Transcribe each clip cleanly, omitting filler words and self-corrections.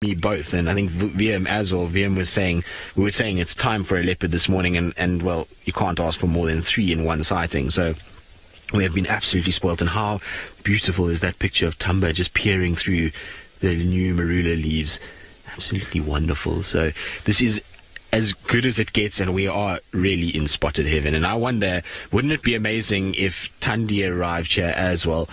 me both, and I think VM as well. VM was saying, we were saying it's time for a leopard this morning, and well, you can't ask for more than 3 in one sighting. So we have been absolutely spoilt. And how beautiful is that picture of Thamba just peering through the new marula leaves? Absolutely wonderful. So this is as good as it gets, and we are really in spotted heaven. And I wonder, wouldn't it be amazing if Thandi arrived here as well?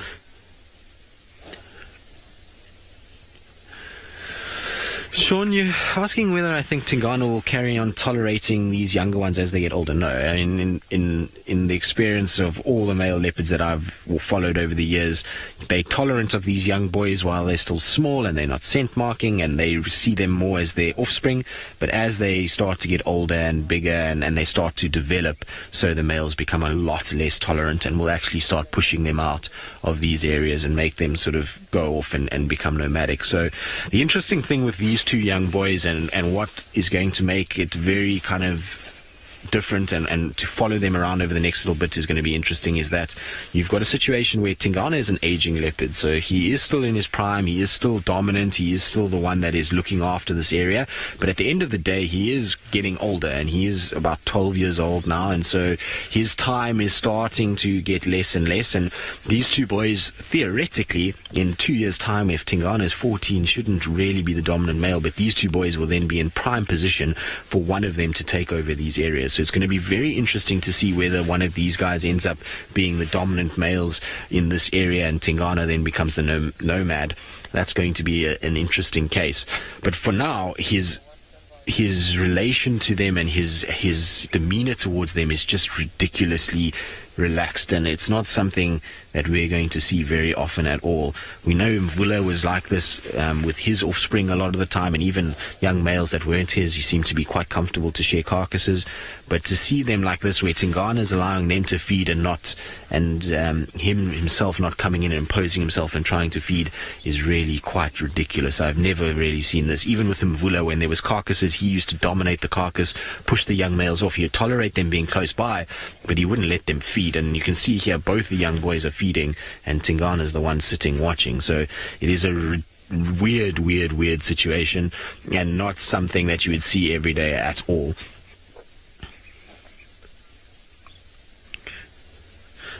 Sean, you're asking whether I think Tingana will carry on tolerating these younger ones as they get older. No, I mean, in the experience of all the male leopards that I've followed over the years, they're tolerant of these young boys while they're still small and they're not scent marking, and they see them more as their offspring. But as they start to get older and bigger and they start to develop, so the males become a lot less tolerant and will actually start pushing them out of these areas and make them sort of go off and become nomadic. So the interesting thing with these 2 young boys, and what is going to make it very kind of different and to follow them around over the next little bit is going to be interesting, is that you've got a situation where Tingana is an aging leopard, so he is still in his prime, he is still dominant, he is still the one that is looking after this area, but at the end of the day he is getting older, and he is about 12 years old now, and so his time is starting to get less and less. And these 2 boys, theoretically, in 2 years' time, if Tingana is 14, shouldn't really be the dominant male, but these 2 boys will then be in prime position for one of them to take over these areas. So it's going to be very interesting to see whether one of these guys ends up being the dominant males in this area and Tingana then becomes the nomad. That's going to be an interesting case. But for now, his relation to them and his demeanor towards them is just ridiculously relaxed, and it's not something that we're going to see very often at all. We know Mvula was like this with his offspring a lot of the time, and even young males that weren't his, he seemed to be quite comfortable to share carcasses. But to see them like this, where Tingana is allowing them to feed and him himself not coming in and imposing himself and trying to feed, is really quite ridiculous. I've never really seen this. Even with Mvula, when there was carcasses, he used to dominate the carcass, push the young males off. He would tolerate them being close by, but he wouldn't let them feed. And you can see here both the young boys are feeding, and Tingana is the one sitting watching. So it is a weird situation, and not something that you would see every day at all.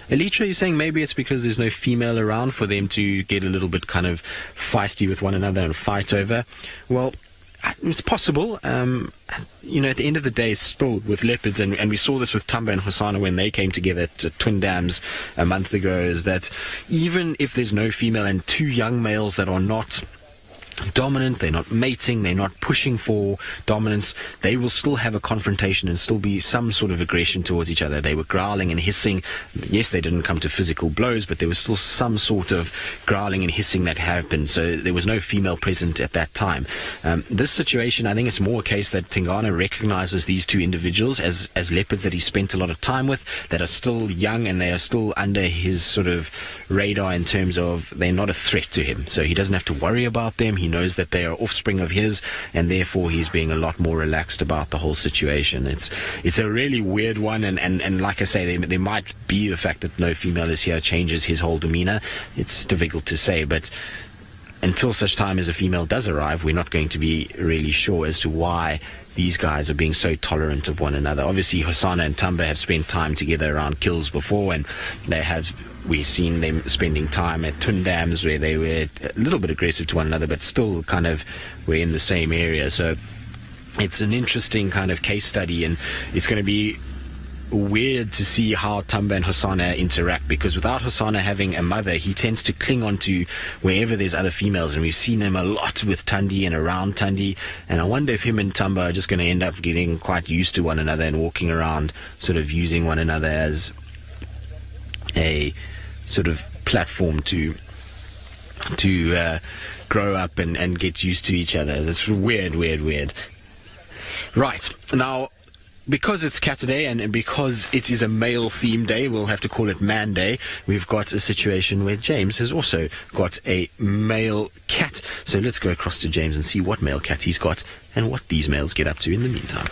Elitra, you're saying maybe it's because there's no female around for them to get a little bit kind of feisty with one another and fight over. Well, it's possible. At the end of the day, it's still with leopards, and we saw this with Thamba and Hosana when they came together at Twin Dams a month ago, is that even if there's no female and 2 young males that are not dominant, they're not mating, they're not pushing for dominance, they will still have a confrontation and still be some sort of aggression towards each other. They were growling and hissing. Yes, they didn't come to physical blows, but there was still some sort of growling and hissing that happened. So there was no female present at that time. This situation, I think it's more a case that Tingana recognizes these 2 individuals as leopards that he spent a lot of time with, that are still young and they are still under his sort of radar in terms of they're not a threat to him. So he doesn't have to worry about them. He knows that they are offspring of his, and therefore he's being a lot more relaxed about the whole situation. It's a really weird one, and like I say, there might be the fact that no female is here changes his whole demeanor. It's difficult to say, but until such time as a female does arrive, we're not going to be really sure as to why these guys are being so tolerant of one another. Obviously, Hosana and Thamba have spent time together around kills before, and we've seen them spending time at Twin Dams where they were a little bit aggressive to one another, but still kind of were in the same area. So it's an interesting kind of case study, and it's going to be weird to see how Thamba and Hosana interact, because without Hosana having a mother, he tends to cling on to wherever there's other females, and we've seen him a lot with Thandi and around Thandi, and I wonder if him and Thamba are just going to end up getting quite used to one another and walking around sort of using one another as a sort of platform to grow up and get used to each other. That's weird. Right, now, because it's Cat Day and because it is a male theme day, we'll have to call it Man Day, we've got a situation where James has also got a male cat. So let's go across to James and see what male cat he's got and what these males get up to in the meantime.